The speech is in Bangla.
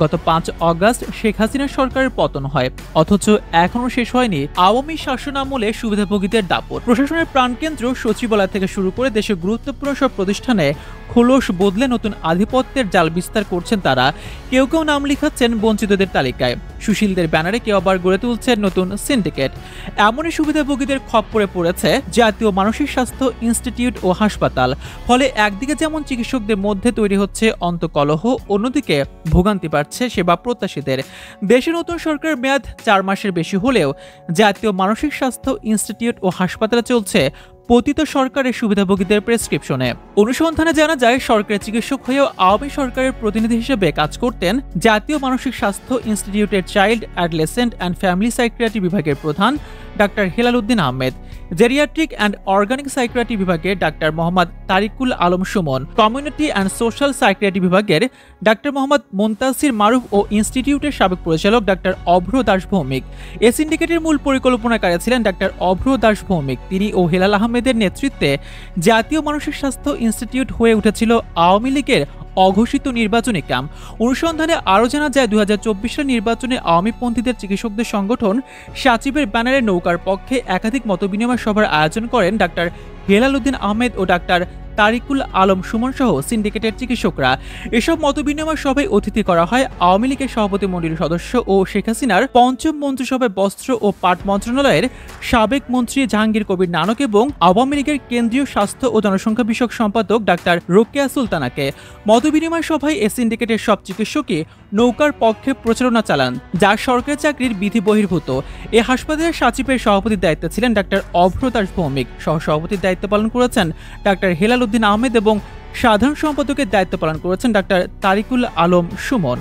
গত 5 অগাস্ট শেখ হাসিনা সরকারের পতন হয়, অথচ এখনো শেষ হয়নি আওয়ামী শাসনামলে সুবিধাভোগীদের দাপট। প্রশাসনের প্রাণকেন্দ্র সচিবালয় থেকে শুরু করে দেশের গুরুত্বপূর্ণ সব প্রতিষ্ঠানে খোলস বদলে নতুন আধিপত্যের জাল বিস্তার করছেন তারা। কেউ কেউ নাম লিখাচ্ছেন বঞ্চিতদের তালিকায়, সুশীলদের ব্যানারে কেউ আবার গড়ে তুলছেন নতুন সিন্ডিকেট। এমনই সুবিধাভোগীদের খপ্পরে পড়েছে জাতীয় মানসিক স্বাস্থ্য ইনস্টিটিউট ও হাসপাতাল। ফলে একদিকে যেমন চিকিৎসকদের মধ্যে তৈরি হচ্ছে অন্তকলহ, অন্যদিকে ভোগান্তি বাড়ছে সেবা প্রত্যাশীদের। দেশে নতুন সরকারের মেয়াদ 4 মাসের বেশি হলেও জাতীয় মানসিক স্বাস্থ্য ইনস্টিটিউট ও হাসপাতালে চলছে পতিত সরকারের সুবিধাভোগীদের প্রেসক্রিপশনে। অনুসন্ধানে জানা যায়, সরকারি চিকিৎসক হয়েও আওয়ামী সরকারের প্রতিনিধি হিসেবে কাজ করতেন জাতীয় মানসিক স্বাস্থ্য ইনস্টিটিউটের child, adolescent and family psychiatry বিভাগের প্রধান ডাক্তার Helal Uddin Ahmed, geriatric and organic psychiatry বিভাগের ডাক্তার Mohammad Tarikul Alam Sumon, community and social psychiatry বিভাগের ডাক্তার মোহাম্মদ মুনতাসির মারুফ ও ইনস্টিটিউটের সাবেক পরিচালক ডাক্তার অভ্র দাস ভৌমিক। এ সিন্ডিকেটের মূল পরিকল্পনাকারী ছিলেন ডাক্তার অভ্র দাস ভৌমিক। তিনি ও হেলাল আহমেদের নেতৃত্বে জাতীয় মানসিক স্বাস্থ্য ইনস্টিটিউট হয়ে উঠেছিল আওয়ামী লীগের অঘোষিত নির্বাচনী ক্যাম্প। অনুসন্ধানে আরও জানা যায়, 2024 সালের নির্বাচনে আওয়ামীপন্থীদের চিকিৎসকদের সংগঠন সাচিবের ব্যানারে নৌকার পক্ষে একাধিক মতবিনিময় সভার আয়োজন করেন ডাক্তার হেলাল উদ্দিন আহমেদ ও ডাক্তার তারিকুল আলম সুমন সহ সিন্ডিকেটের চিকিৎসকরা। এসব মতবিনিময় সভায় অতিথি করা হয় আওয়ামী লীগের সভাপতিমণ্ডলীর সদস্য ও শেখ হাসিনার পঞ্চম মন্ত্রিসভায় বস্ত্র ও পাট মন্ত্রণালয়ের সাবেক মন্ত্রী জাহাঙ্গীর কবির নানক এবং আওয়ামী লীগের কেন্দ্রীয় স্বাস্থ্য ও জনসংখ্যা বিষয়ক সম্পাদক ডাক্তার রোকেয়া সুলতানাকে। মতবিনিময় সভায় এ সিন্ডিকেটের সব চিকিৎসকই নৌকার পক্ষে প্রচারণা চালান, যা সরকারি চাকরির বিধি বহির্ভূত। এ হাসপাতালের সাচিবের সভাপতির দায়িত্বে ছিলেন ডাক্তার অভ্র দাস ভৌমিক, সহসভাপতির দায়িত্ব পালন করেছেন ডাক্তার হেলাল উদ্দিন আহমেদ এবং সাধারণ সম্পাদকের দায়িত্ব পালন করেছেন ডাক্তার তারিকুল আলম সুমন।